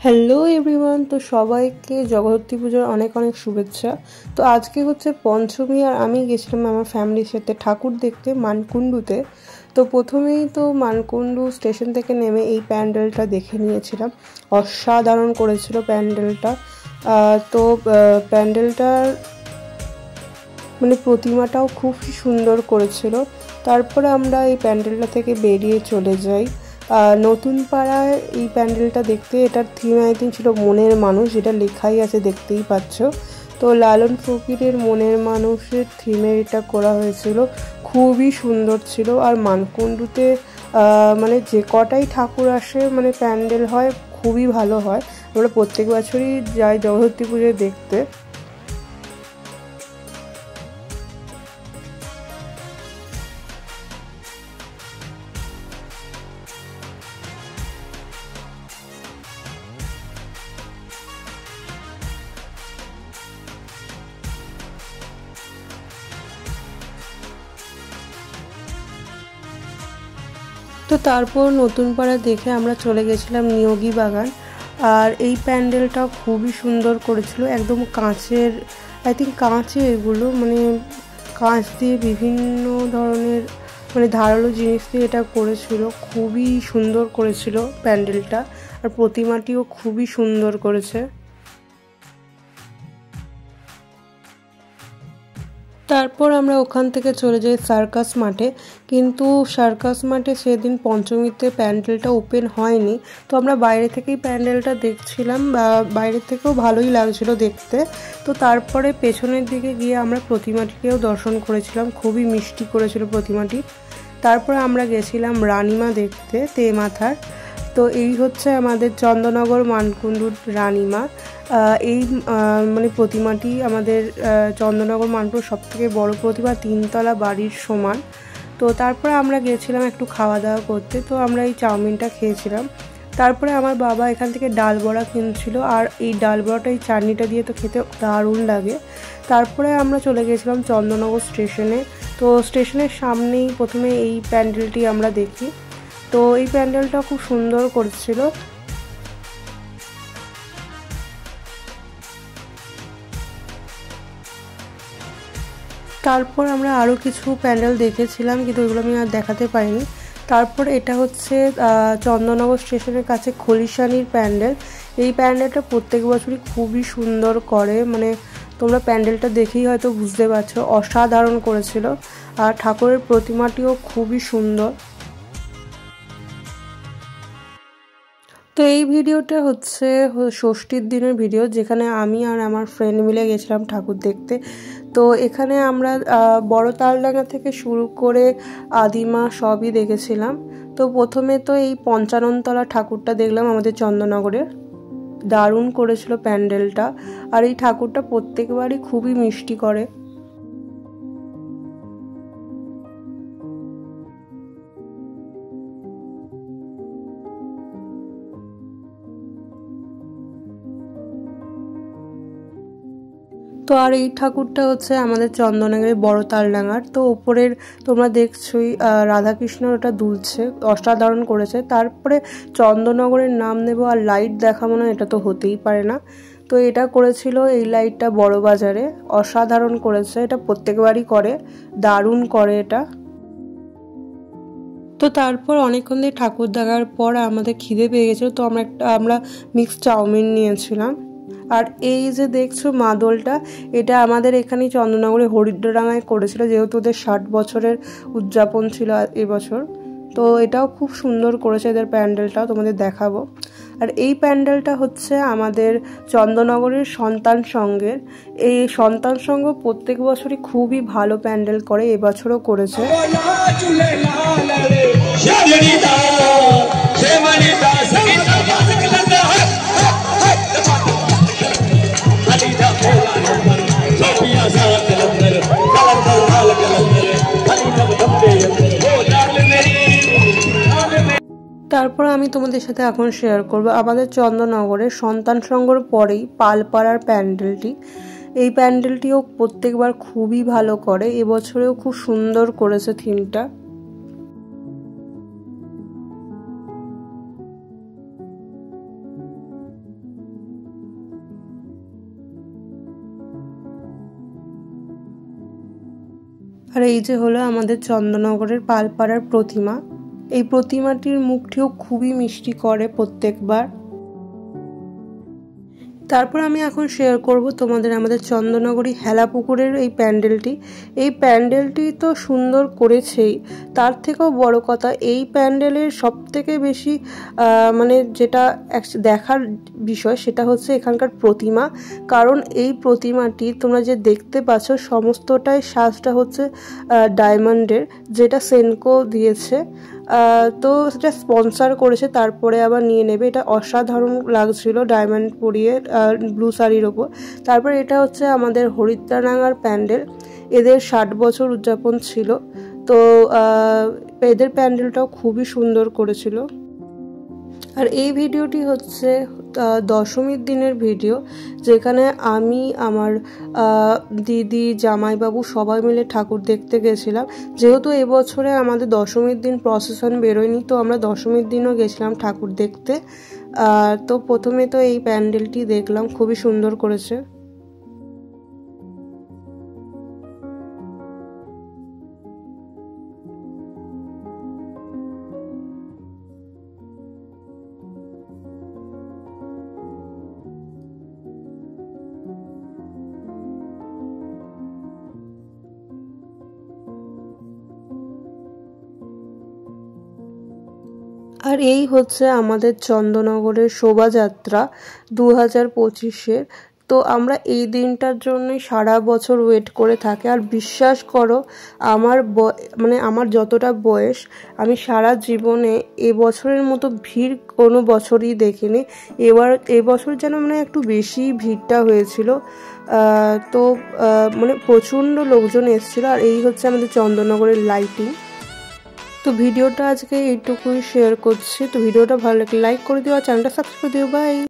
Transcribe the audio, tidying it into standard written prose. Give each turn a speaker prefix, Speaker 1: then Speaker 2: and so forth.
Speaker 1: Hello everyone, তো সবাইকে জগদ্ধাত্রী পুজোর অনেক অনেক শুভেচ্ছা। তো আজকে হচ্ছে পঞ্চমী আর আমি গেছিলাম আমার ফ্যামিলির সাথে ঠাকুর দেখতে মানকুণ্ডুতে। তো প্রথমেই তো মানকুণ্ডু স্টেশন থেকে নেমে এই প্যান্ডেলটা দেখে নিয়েছিলাম। অসাধারণ করেছিল প্যান্ডেলটা। তো প্যান্ডেলটার প্রতিমাটাও খুব সুন্দর করেছিল। তারপরে আমরা এই প্যান্ডেলটা থেকে বেরিয়ে চলে যাই নতুন পাড়ায় এই প্যান্ডেলটা দেখতে। এটার থিম আই থিঙ্ক ছিল মনের মানুষ, যেটা লেখাই আছে দেখতেই পাচ্ছ। তো লালন ফকিরের মনের মানুষের থিমে এটা করা হয়েছিল, খুবই সুন্দর ছিল। আর মানকুণ্ডুতে যে কটাই ঠাকুর আসে প্যান্ডেল হয় খুবই ভালো হয়। আমরা প্রত্যেক বছরই যাই জগদ্ধাত্রী পুজো দেখতে। তো তারপর নতুন পাড়া দেখে আমরা চলে গেছিলাম নিয়োগী বাগান। আর এই প্যান্ডেলটা খুবই সুন্দর করেছিল, একদম কাঁচের, আই থিঙ্ক কাঁচে এগুলো কাঁচ দিয়ে বিভিন্ন ধরনের ধারালো জিনিস দিয়ে এটা করেছিল, খুবই সুন্দর করেছিল প্যান্ডেলটা। আর প্রতিমাটিও খুবই সুন্দর করেছে। তারপর আমরা ওখান থেকে চলে যাই সার্কাস মাঠে, কিন্তু সার্কাস মাঠে সেদিন পঞ্চমীতে প্যান্ডেলটা ওপেন হয়নি। তো আমরা বাইরে থেকেই প্যান্ডেলটা দেখছিলাম, বা বাইরে থেকেও ভালোই লাগছিল দেখতে। তো তারপরে পেছনের দিকে গিয়ে আমরা প্রতিমাটিকেও দর্শন করেছিলাম, খুবই মিষ্টি করেছিল প্রতিমাটি। তারপরে আমরা গেছিলাম রানীমা দেখতে, তেমাথার। তো এই হচ্ছে আমাদের চন্দননগর মানকুণ্ডুর রানীমা। এই প্রতিমাটি আমাদের চন্দননগর মানকুণ্ডুর সবথেকে বড় প্রতিমা, 3তলা বাড়ির সমান। তো তারপরে আমরা গেছিলাম একটু খাওয়া দাওয়া করতে। তো আমরা এই চাউমিনটা খেয়েছিলাম। তারপরে আমার বাবা এখান থেকে ডাল বড়া কিনছিল, আর এই ডাল বড়াটা এই চাটনিটা দিয়ে তো খেতে দারুণ লাগে। তারপরে আমরা চলে গেছিলাম চন্দননগর স্টেশনে। তো স্টেশনের সামনেই প্রথমে এই প্যান্ডেলটি আমরা দেখি। তো এই প্যান্ডেলটা খুব সুন্দর করেছিল। তারপর আমরা আরও কিছু প্যান্ডেল দেখেছিলাম, কিন্তু ওইগুলো আমি আর দেখাতে পারিনি। তারপর এটা হচ্ছে চন্দননগর স্টেশনের কাছে খলিশানির প্যান্ডেল। এই প্যান্ডেলটা প্রত্যেক বছরই খুবই সুন্দর করে, তোমরা প্যান্ডেলটা দেখেই হয়তো বুঝতে পারছো, অসাধারণ করেছিল। আর ঠাকুরের প্রতিমাটিও খুবই সুন্দর। তো এই ভিডিওটা হচ্ছে ষষ্ঠীর দিনের ভিডিও, যেখানে আমি আর আমার ফ্রেন্ড মিলে গেছিলাম ঠাকুর দেখতে। তো এখানে আমরা বড় তালডাঙ্গা থেকে শুরু করে আদিমা সবই দেখেছিলাম। তো প্রথমে তো এই 55তলা ঠাকুরটা দেখলাম আমাদের চন্দননগরের, দারুণ করেছিল প্যান্ডেলটা। আর এই ঠাকুরটা প্রত্যেকবারই খুবই মিষ্টি করে। তো আর এই ঠাকুরটা হচ্ছে আমাদের চন্দননগরের বড় তালডাঙ্গার। তো ওপরের তোমরা দেখছোই রাধাকৃষ্ণর ওটা দুলছে, অসাধারণ করেছে। তারপরে চন্দননগরের নাম নেব আর লাইট দেখাবো না, এটা তো হতেই পারে না। তো এটা করেছিল এই লাইটটা বড় বাজারে, অসাধারণ করেছে। এটা প্রত্যেকবারই করে, দারুণ করে এটা। তো তারপর অনেকক্ষণ দিয়ে ঠাকুর দেখার পর আমাদের খিদে পেয়ে গেছিলো। তো আমরা মিক্সড চাউমিন নিয়েছিলাম। আর এই যে দেখছো মাদলটা, এটা আমাদের এখানেই চন্দননগরে হরিদ্রডাঙ্গায় করেছিল, যেহেতু ওদের 60 বছরের উদযাপন ছিল এবছর। তো এটাও খুব সুন্দর করেছে এদের প্যান্ডেলটাও, তোমাদের দেখাবো। আর এই প্যান্ডেলটা হচ্ছে আমাদের চন্দননগরের সন্তান সংঘের। এই সন্তান সংঘ প্রত্যেক বছরই খুবই ভালো প্যান্ডেল করে, এবছরও করেছে। তারপর আমি তোমাদের সাথে এখন শেয়ার করব আমাদের চন্দননগরের সন্তান সংঘর পরেই পালপাড়ার প্যান্ডেলটি। এই প্যান্ডেলটিও প্রত্যেকবার খুবই ভালো করে, এবছরেও খুব সুন্দর করেছে থিমটা। আর এই যে হলো আমাদের চন্দননগরের পালপাড়ার প্রতিমা। এই প্রতিমাটির মুখটিও খুবই মিষ্টি করে প্রত্যেকবার। তারপর আমি এখন শেয়ার করব তোমাদের আমাদের চন্দননগরী হেলাপুকুরের এই প্যান্ডেলটি। এই প্যান্ডেলটি তো সুন্দর করেছেই, তার থেকেও বড় কথা এই প্যান্ডেলের সবথেকে বেশি মানে যেটা দেখার বিষয় সেটা হচ্ছে এখানকার প্রতিমা। কারণ এই প্রতিমাটি তোমরা যে দেখতে পাচ্ছ সমস্তটাই সাজটা হচ্ছে ডায়মন্ডের, যেটা সেনকো দিয়েছে। তো সেটা স্পন্সার করেছে, তারপরে আবার নিয়ে নেবে। এটা অসাধারণ লাগছিল ডায়মন্ড পরিয়ে ব্লু শাড়ির ওপর। তারপর এটা হচ্ছে আমাদের হরিদ্রানাগার প্যান্ডেল, এদের 60 বছর উদযাপন ছিল। তো এদের প্যান্ডেলটাও খুবই সুন্দর করেছিল। আর এই ভিডিওটি হচ্ছে দশমীর দিনের ভিডিও, যেখানে আমি আমার দিদি জামাইবাবু সবাই মিলে ঠাকুর দেখতে গেছিলাম। যেহেতু এবছরে আমাদের দশমীর দিন প্রসেশন বেরোয়নি, তো আমরা দশমীর দিনও গেছিলাম ঠাকুর দেখতে। তো প্রথমে তো এই প্যান্ডেলটি দেখলাম, খুবই সুন্দর করেছে। আর এই হচ্ছে আমাদের চন্দননগরের শোভাযাত্রা 2025-এর। তো আমরা এই দিনটার জন্যই সারা বছর ওয়েট করে থাকি। আর বিশ্বাস করো আমার যতটা বয়স, আমি সারা জীবনে এবছরের মতো ভিড় কোনো বছরই দেখিনি। এবছর যেন একটু বেশি ভিড়টা হয়েছিল। তো প্রচণ্ড লোকজন এসেছিল। আর এই হচ্ছে আমাদের চন্দননগরের লাইটিং। তো ভিডিওটা আজকে এইটুকুই শেয়ার করছি। তো ভিডিওটা ভালো লাগলে লাইক করে দিও আর চ্যানেলটা সাবস্ক্রাইব করে দিও। বাই।